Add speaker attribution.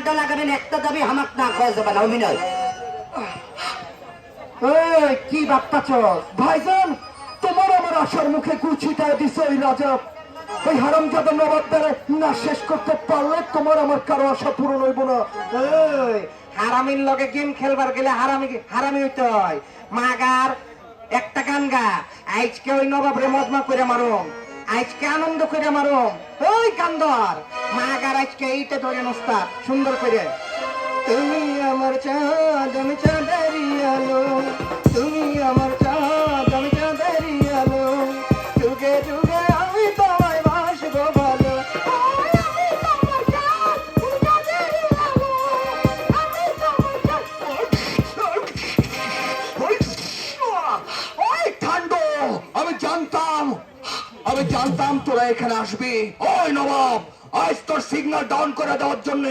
Speaker 1: গানটা লাগাবেন একটা দাবি হামাক না খাওয়া যাবে না অভিনয়।
Speaker 2: এই কি বাপ্পাচ ভাইজান, তোমার আমার আশার মুখে গুছিটা দিছে ওই রাজব। ওই হারামজাদা নবাব দ্বারা না শেষ করতে পারলে তোমার আমার কারো আশা পূরণ হইব না।
Speaker 3: এই হারামির লগে গেম খেলবার গেলে হারামি হারামি হইতে হয়। মাগার একটা গান গা, আজকে ওই নবাবরে মজমা করে মারুম, আজকে আনন্দ করে মারুম। ওই কান্দর মাগার আজকে এইটা ধরে নস্তাদ সুন্দর করে। তুমি আমার চাঁদ আমি চাঁদেরি আলো, তুমি আমার চাঁদ আমি চাঁদেরি আলো, যুগে যুগে আমি তোমায় বাসবো ভালো।
Speaker 2: ওই ঠান্ডো, আমি জানতাম তোরা এখানে আসবি। ওই নবাব, আজ তোর সিগন্যাল ডাউন করে দেওয়ার জন্য